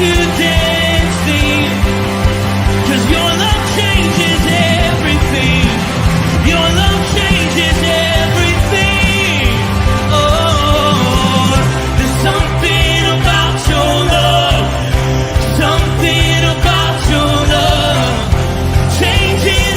into dancing, 'cause your love changes everything. Your love changes everything. Oh, there's something about your love. Something about your love changes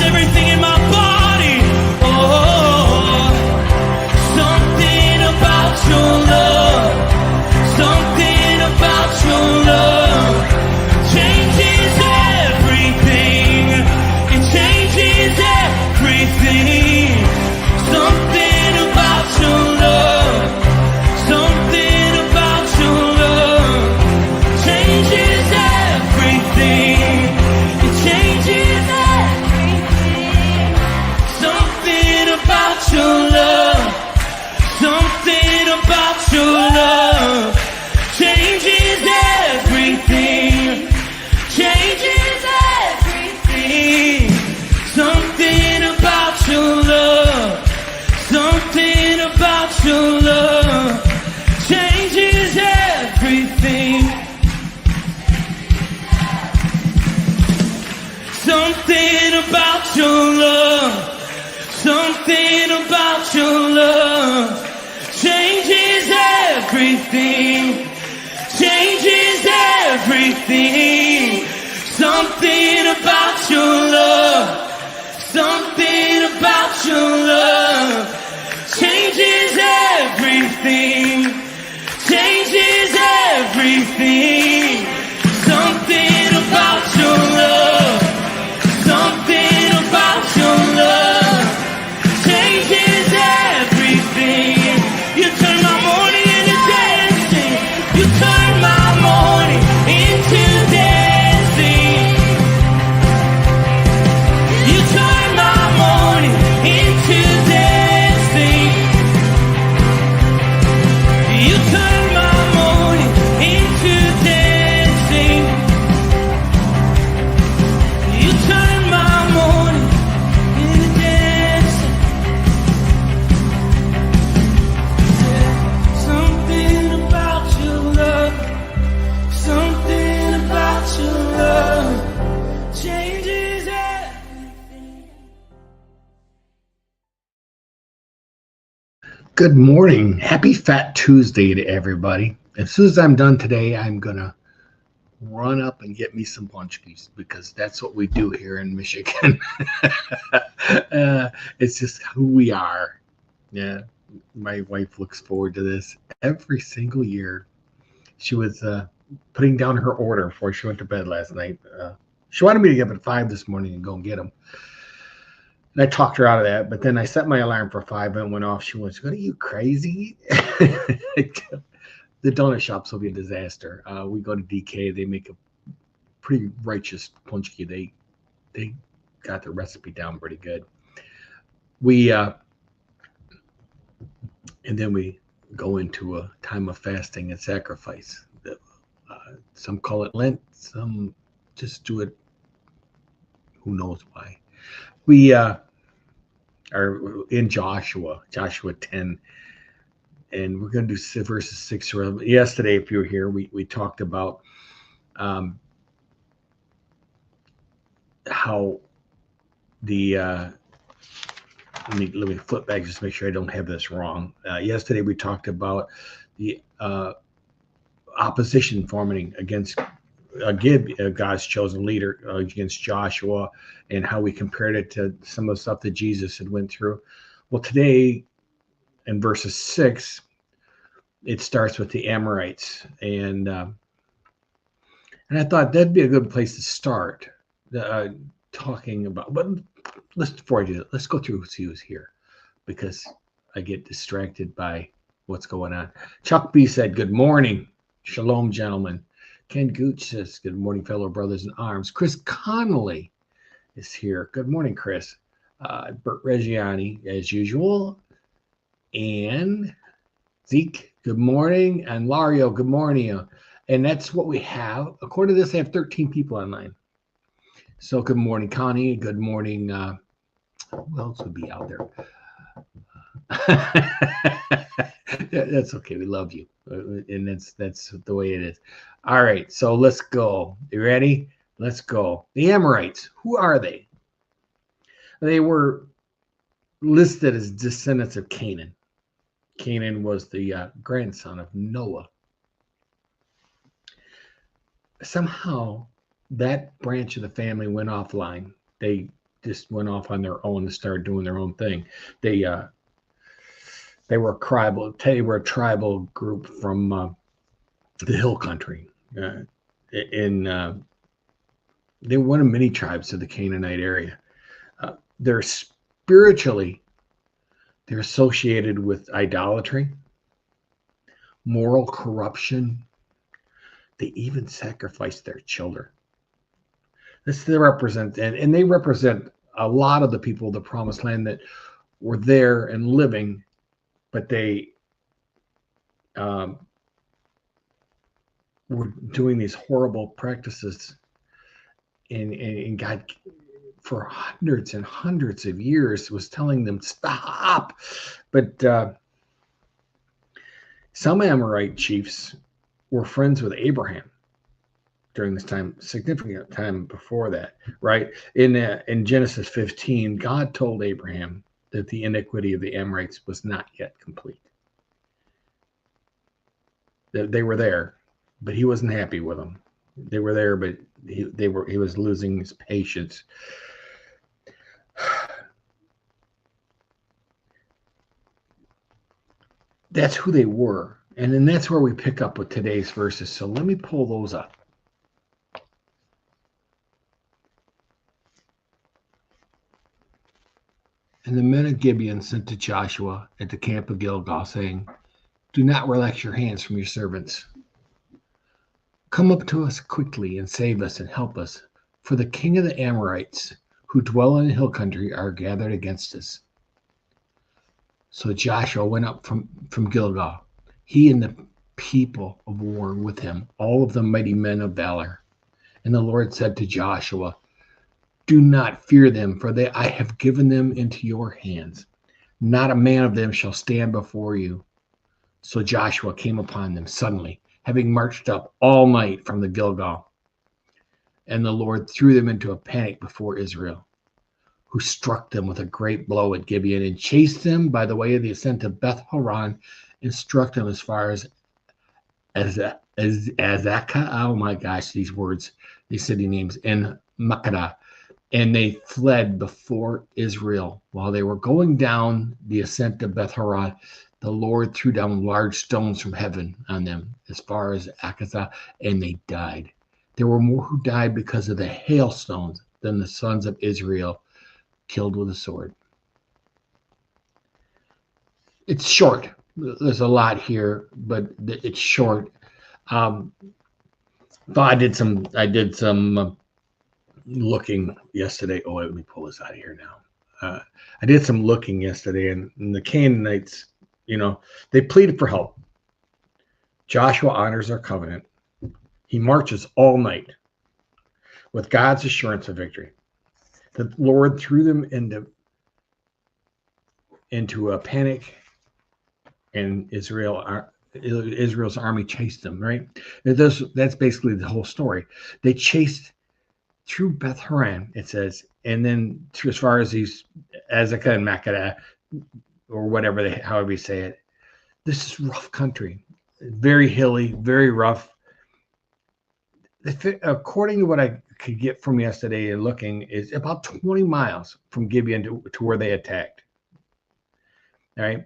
everything in my body. Oh, something about your love. Something about your love changes everything. It changes everything. Something about your love. Something about your love changes everything. It changes everything. Something about your love. Something about your love changes everything. Changes everything. Something about your love. Something about your love changes everything. Something about your love. Something about your love changes everything. Changes everything. Something about your love. Something about your love changes everything. Changes everything. Something about your love. Something about your love changes everything. You turn my morning into dancing. You turn my morning into dancing. You turn my morning into dancing. You turn my morning into dancing. You turn my morning into dancing. Something about your love. Something about your love changes everything. Good morning. Happy Fat Tuesday to everybody. As soon as I'm done today, I'm going to run up and get me some punchkis because that's what we do here in Michigan. It's just who we are. Yeah, my wife looks forward to this every single year. She was putting down her order before she went to bed last night. She wanted me to get up at 5 this morning and go and get them. And I talked her out of that, but then I set my alarm for 5 and it went off. She went, "Are you crazy?" The donut shops will be a disaster. We go to DK. They make a pretty righteous punchki. They got the recipe down pretty good. And then we go into a time of fasting and sacrifice. Some call it Lent. Some just do it. Who knows why? We are in Joshua 10, and we're going to do verses 6 through 11. Yesterday, if you were here, we talked about how the let me flip back just to make sure I don't have this wrong. Yesterday, we talked about the opposition forming against God's chosen leader against Joshua, and how we compared it to some of the stuff that Jesus had went through. Well, today in verses 6, it starts with the Amorites, and I thought that'd be a good place to start talking about. But before I do that, let's go through who's here, because I get distracted by what's going on. Chuck B said, "Good morning. Shalom, gentlemen." Ken Gooch says, "Good morning, fellow brothers in arms." Chris Connolly is here. Good morning, Chris. Bert Reggiani, as usual. And Zeke, good morning. And Lario, good morning. And that's what we have. According to this, I have 13 people online. So good morning, Connie. Good morning. Who else would be out there? That's okay. We love you. and that's the way it is. All right, so let's go. You ready? Let's go. The Amorites. Who are they? They were listed as descendants of Canaan. Canaan was the grandson of Noah. Somehow, that branch of the family went offline. They just went off on their own and started doing their own thing. They were a tribal group from the hill country. In They were one of many tribes of the Canaanite area. They're spiritually, they're associated with idolatry, moral corruption. They even sacrifice their children. They represent, and they represent a lot of the people of the promised land that were there and living, but they were doing these horrible practices, and God, for hundreds and hundreds of years, was telling them stop. But some Amorite chiefs were friends with Abraham during this time, significant time before that, right? In Genesis 15, God told Abraham that the iniquity of the Amorites was not yet complete. They were there, but he wasn't happy with them. They were there, but he was losing his patience. That's who they were. And then that's where we pick up with today's verses. So let me pull those up. And the men of Gibeon sent to Joshua at the camp of Gilgal, saying, do not relax your hands from your servants. Come up to us quickly and save us and help us, for the king of the Amorites, who dwell in the hill country, are gathered against us. So Joshua went up from Gilgal, he and the people of war with him, all of the mighty men of valor. And the Lord said to Joshua, do not fear them, for I have given them into your hands. Not a man of them shall stand before you. So Joshua came upon them suddenly, having marched up all night from the Gilgal. And the Lord threw them into a panic before Israel, who struck them with a great blow at Gibeon and chased them by the way of the ascent of Beth Horon and struck them as far as Azekah. Oh my gosh, these words, these city names, and Makkedah. And they fled before Israel. While they were going down the ascent of Beth Horon, the Lord threw down large stones from heaven on them as far as Akazah, and they died. There were more who died because of the hailstones than the sons of Israel killed with a sword. It's short. There's a lot here, but it's short. I did some looking yesterday. Oh, let me pull this out of here now. I did some looking yesterday, and the Canaanites, they pleaded for help. Joshua honors their covenant. He marches all night with God's assurance of victory. The Lord threw them into a panic, and Israel's army chased them, right? That's basically the whole story. They chased through Beth Horon, it says, and then through as far as these Azekah and Makkedah, or whatever however you say it. This is rough country, very hilly, very rough. According to what I could get from yesterday and looking, is about 20 miles from Gibeon to where they attacked. All right.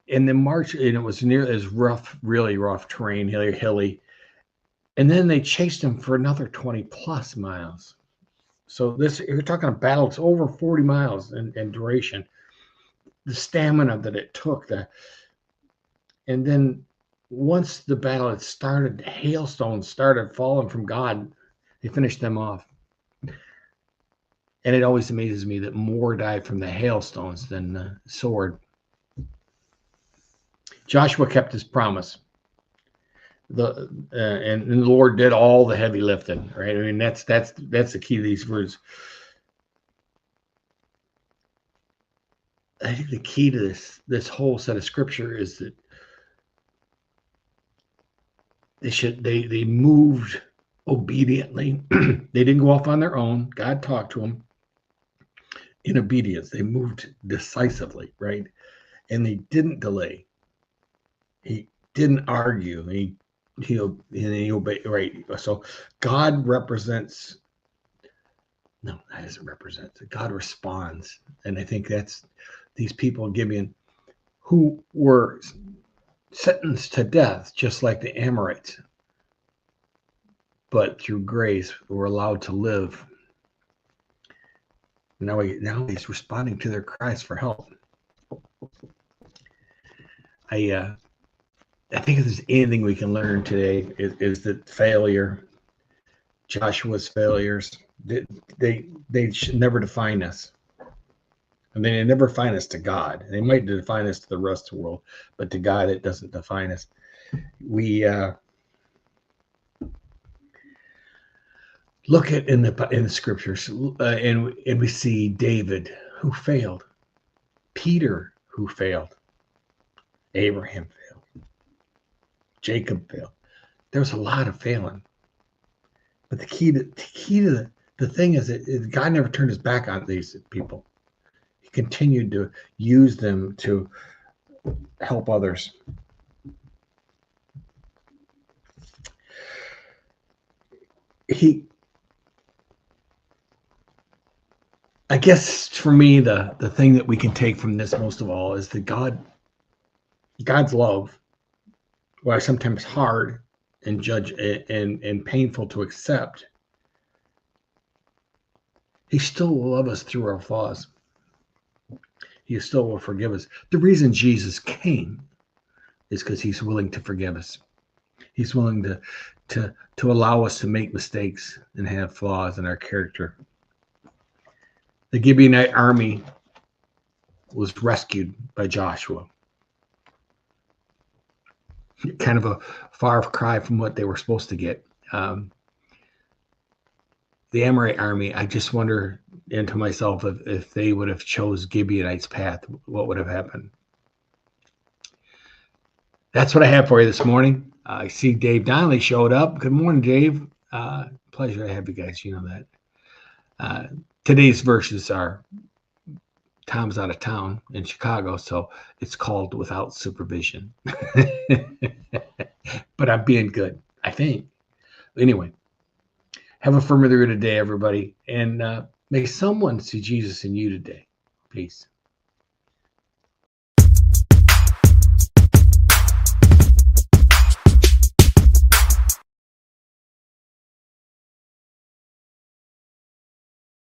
And the march, and it was rough, really rough terrain, hilly. And then they chased them for another 20 plus miles. So you're talking a battle. It's over 40 miles in duration. The stamina that it took, and then once the battle had started, hailstones started falling from God. They finished them off. And it always amazes me that more died from the hailstones than the sword. Joshua kept his promise. And the Lord did all the heavy lifting, right? I mean, that's the key to these words. I think the key to this whole set of scripture is that They moved obediently. They didn't go off on their own. God talked to them in obedience. They moved decisively, right? And they didn't delay. He didn't argue. He obeyed, right? So God represents. No, that doesn't represent. God responds, and I think that's these people in Gibeon who were sentenced to death, just like the Amorites, but through grace were allowed to live. Now he's responding to their cries for help. I think if there's anything we can learn today is that failure, Joshua's failures, they should never define us. I mean, they never define us to God. They might define us to the rest of the world, but to God, it doesn't define us. We look at in the scriptures, and we see David who failed, Peter who failed, Abraham failed, Jacob failed. There's a lot of failing, but the key to the thing is that God never turned his back on these people. He continued to use them to help others. I guess for me, the thing that we can take from this most of all is that God's love, while sometimes hard and and painful to accept, he still will love us through our flaws. He still will forgive us. The reason Jesus came is because he's willing to forgive us. He's willing to allow us to make mistakes and have flaws in our character. The Gibeonite army was rescued by Joshua. Kind of a far cry from what they were supposed to get. The Amorite army, I just wonder into myself if they would have chose Gibeonite's path, what would have happened? That's what I have for you this morning. I see Dave Donnelly showed up. Good morning, Dave. Pleasure to have you guys. You know that. Today's verses are Tom's out of town in Chicago, so it's called Without Supervision. But I'm being good, I think. Anyway, have a further day, everybody, and may someone see Jesus in you today. Peace.